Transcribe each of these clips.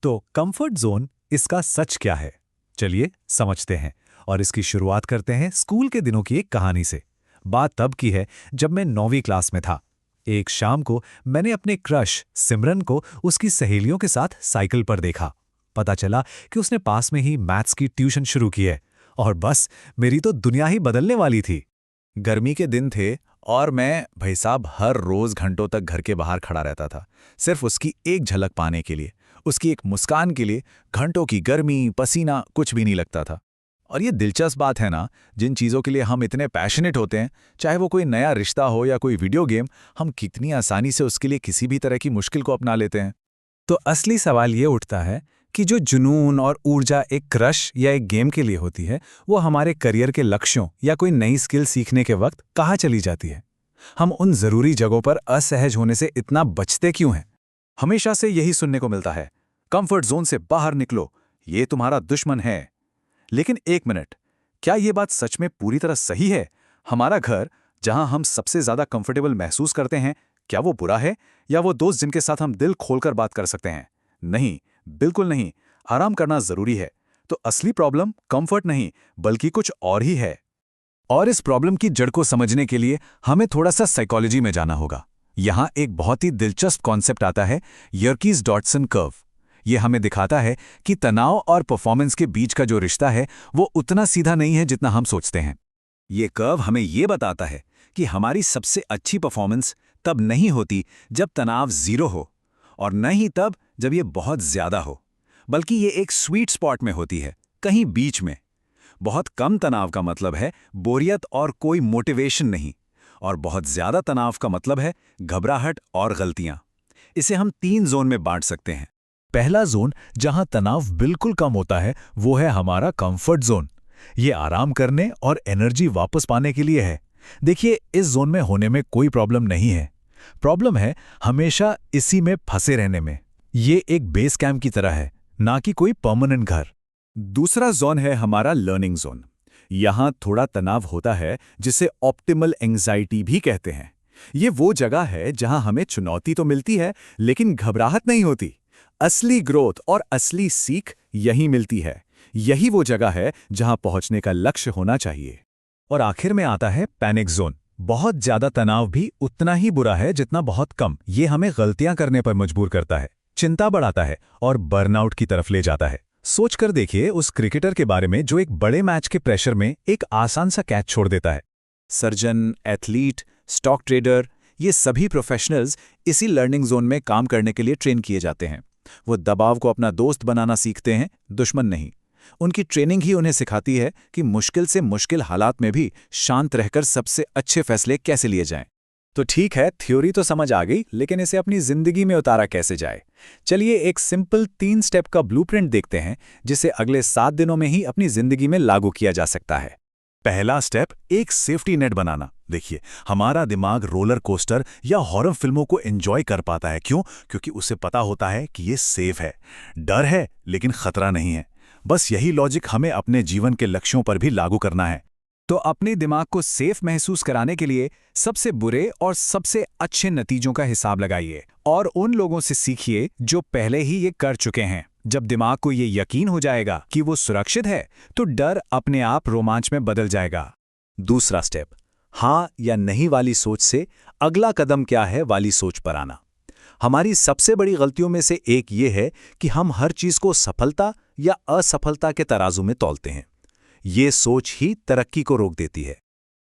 तो comfort zone इसका सच क्या है? चलिए समझते हैं और इसकी शुरुआत करते हैं स्कूल के दिनों की एक कहानी से। बात तब की है जब मैं 9वीं क्लास में था। एक शाम को मैंने अपने क्रश सिमरन को उसकी सहेलियों के साथ साइकिल पर देखा। पता चला कि उसने पास में ही मैथ्स की ट्यूशन शुरू की है और बस मेरी तो दुनिया ही बदलने वाली थी। गर्मी के दिन थे और मैं भाई साहब हर रोज घंटों तक घर के बाहर खड़ा रहता था, सिर्फ उसकी एक झलक पाने के लिए, उसकी एक मुस्कान के लिए। घंटों की गर्मी, पसीना कुछ भी नहीं लगता था। और ये दिलचस्प बात है ना, जिन चीज़ों के लिए हम इतने पैशनेट होते हैं, चाहे वो कोई नया रिश्ता हो या कोई वीडियो गेम, हम कितनी आसानी से उसके लिए किसी भी तरह की मुश्किल को अपना लेते हैं। तो असली सवाल ये उठता है कि जो जुनून और ऊर्जा एक क्रश या एक गेम के लिए होती है, वो हमारे करियर के लक्ष्यों या कोई नई स्किल सीखने के वक्त कहाँ चली जाती है? हम उन जरूरी जगहों पर असहज होने से इतना बचते क्यों हैं? हमेशा से यही सुनने को मिलता है, कंफर्ट जोन से बाहर निकलो, ये तुम्हारा दुश्मन है। लेकिन एक मिनट, क्या ये बात सच में पूरी तरह सही है? हमारा घर, जहां हम सबसे ज्यादा कंफर्टेबल महसूस करते हैं, क्या वो बुरा है, या वो दोस्त जिनके साथ हम दिल खोलकर बात कर सकते हैं? नहीं, बिल्कुल नहीं। आराम करना जरूरी है। तो असली प्रॉब्लम कंफर्ट नहीं, बल्कि कुछ और ही है। और इस प्रॉब्लम की जड़ को समझने के लिए हमें थोड़ा सा साइकोलॉजी में जाना होगा। यहाँ एक बहुत ही दिलचस्प कॉन्सेप्ट आता है, यर्कीज-डॉटसन कर्व। ये हमें दिखाता है कि तनाव और परफॉर्मेंस के बीच का जो रिश्ता है, वो उतना सीधा नहीं है जितना हम सोचते हैं। ये कर्व हमें ये बताता है कि हमारी सबसे अच्छी परफॉर्मेंस तब नहीं होती जब तनाव जीरो हो, और न ही तब जब ये बहुत ज्यादा हो, बल्कि ये एक स्वीट स्पॉट में होती है, कहीं बीच में। बहुत कम तनाव का मतलब है बोरियत और कोई मोटिवेशन नहीं, और बहुत ज्यादा तनाव का मतलब है घबराहट और गलतियां। इसे हम 3 जोन में बांट सकते हैं। पहला जोन जहां तनाव बिल्कुल कम होता है वो है हमारा कंफर्ट जोन। ये आराम करने और एनर्जी वापस पाने के लिए है। देखिए, इस जोन में होने में कोई प्रॉब्लम नहीं है। प्रॉब्लम है हमेशा इसी में फंसे रहने में। ये एक बेस कैंप की तरह है, ना कि कोई परमानेंट घर। दूसरा जोन है हमारा लर्निंग जोन। यहां थोड़ा तनाव होता है, जिसे ऑप्टिमल एंजाइटी भी कहते हैं। ये वो जगह है जहां हमें चुनौती तो मिलती है, लेकिन घबराहट नहीं होती। असली ग्रोथ और असली सीख यहीं मिलती है। यही वो जगह है जहां पहुंचने का लक्ष्य होना चाहिए। और आखिर में आता है पैनिक जोन। बहुत ज्यादा तनाव भी उतना ही बुरा है जितना बहुत कम। ये हमें गलतियां करने पर मजबूर करता है, चिंता बढ़ाता है और बर्नआउट की तरफ ले जाता है। सोच कर देखिए उस क्रिकेटर के बारे में जो एक बड़े मैच के प्रेशर में एक आसान सा कैच छोड़ देता है। सर्जन, एथलीट, स्टॉक ट्रेडर, ये सभी प्रोफेशनल्स इसी लर्निंग जोन में काम करने के लिए ट्रेन किए जाते हैं। वो दबाव को अपना दोस्त बनाना सीखते हैं, दुश्मन नहीं। उनकी ट्रेनिंग ही उन्हें सिखाती है कि मुश्किल से मुश्किल हालात में भी शांत रहकर सबसे अच्छे फैसले कैसे लिए जाएं। तो ठीक है, थ्योरी तो समझ आ गई, लेकिन इसे अपनी जिंदगी में उतारा कैसे जाए? चलिए एक सिंपल 3 स्टेप का ब्लूप्रिंट देखते हैं, जिसे अगले 7 दिनों में ही अपनी जिंदगी में लागू किया जा सकता है। पहला स्टेप, एक सेफ्टी नेट बनाना। देखिए, हमारा दिमाग रोलर कोस्टर या हॉरर फिल्मों को एंजॉय कर पाता है। क्यों? क्योंकि उसे पता होता है कि ये सेफ है। डर है लेकिन खतरा नहीं है। बस यही लॉजिक हमें अपने जीवन के लक्ष्यों पर भी लागू करना है। तो अपने दिमाग को सेफ महसूस कराने के लिए सबसे बुरे और सबसे अच्छे नतीजों का हिसाब लगाइए और उन लोगों से सीखिए जो पहले ही ये कर चुके हैं। जब दिमाग को ये यकीन हो जाएगा कि वो सुरक्षित है, तो डर अपने आप रोमांच में बदल जाएगा। दूसरा स्टेप, हाँ या नहीं वाली सोच से अगला कदम क्या है वाली सोच पर आना। हमारी सबसे बड़ी गलतियों में से एक ये है कि हम हर चीज को सफलता या असफलता के तराजू में तौलते हैं। ये सोच ही तरक्की को रोक देती है।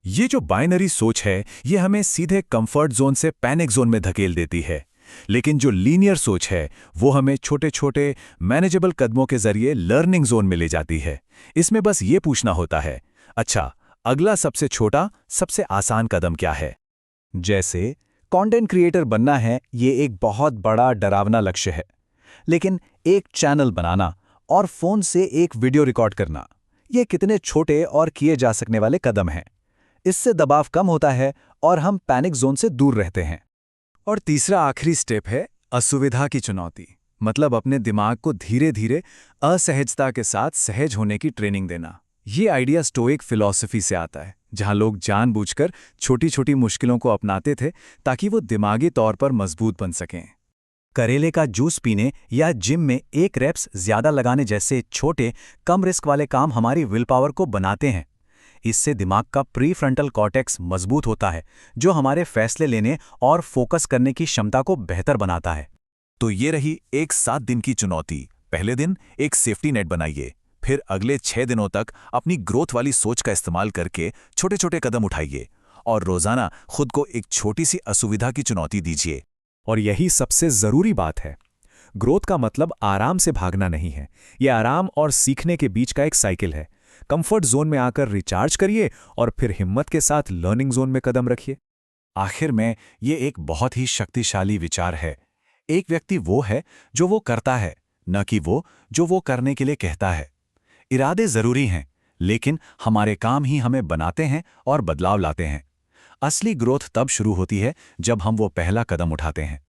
ये जो बाइनरी सोच है, ये हमें सीधे कंफर्ट जोन से पैनिक जोन में धकेल देती है। लेकिन जो लीनियर सोच है, वो हमें छोटे छोटे मैनेजेबल कदमों के जरिए लर्निंग जोन में ले जाती है। इसमें बस ये पूछना होता है, अच्छा, अगला सबसे छोटा, सबसे आसान कदम क्या है? जैसे कंटेंट क्रिएटर बनना है, ये एक बहुत बड़ा डरावना लक्ष्य है। लेकिन एक चैनल बनाना और फोन से एक वीडियो रिकॉर्ड करना, ये कितने छोटे और किए जा सकने वाले कदम हैं। इससे दबाव कम होता है और हम पैनिक जोन से दूर रहते हैं। और तीसरा आखिरी स्टेप है असुविधा की चुनौती, मतलब अपने दिमाग को धीरे धीरे असहजता के साथ सहज होने की ट्रेनिंग देना। ये आइडिया स्टोइक फिलॉसफी से आता है, जहां लोग जानबूझकर छोटी छोटी मुश्किलों को अपनाते थे ताकि वो दिमागी तौर पर मजबूत बन सकें। करेले का जूस पीने या जिम में 1 रेप्स ज्यादा लगाने जैसे छोटे, कम रिस्क वाले काम हमारी विल पावर को बनाते हैं। इससे दिमाग का प्रीफ्रंटल कॉर्टेक्स मजबूत होता है, जो हमारे फैसले लेने और फोकस करने की क्षमता को बेहतर बनाता है। तो ये रही एक 7 दिन की चुनौती। पहले दिन एक सेफ्टी नेट बनाइए, फिर अगले 6 दिनों तक अपनी ग्रोथ वाली सोच का इस्तेमाल करके छोटे छोटे कदम उठाइए और रोजाना खुद को एक छोटी सी असुविधा की चुनौती दीजिए। और यही सबसे जरूरी बात है, ग्रोथ का मतलब आराम से भागना नहीं है। यह आराम और सीखने के बीच का एक साइकिल है। कंफर्ट जोन में आकर रिचार्ज करिए और फिर हिम्मत के साथ लर्निंग जोन में कदम रखिए। आखिर में ये एक बहुत ही शक्तिशाली विचार है। एक व्यक्ति वो है जो वो करता है, न कि वो जो वो करने के लिए कहता है। इरादे जरूरी हैं, लेकिन हमारे काम ही हमें बनाते हैं और बदलाव लाते हैं। असली ग्रोथ तब शुरू होती है जब हम वो पहला कदम उठाते हैं।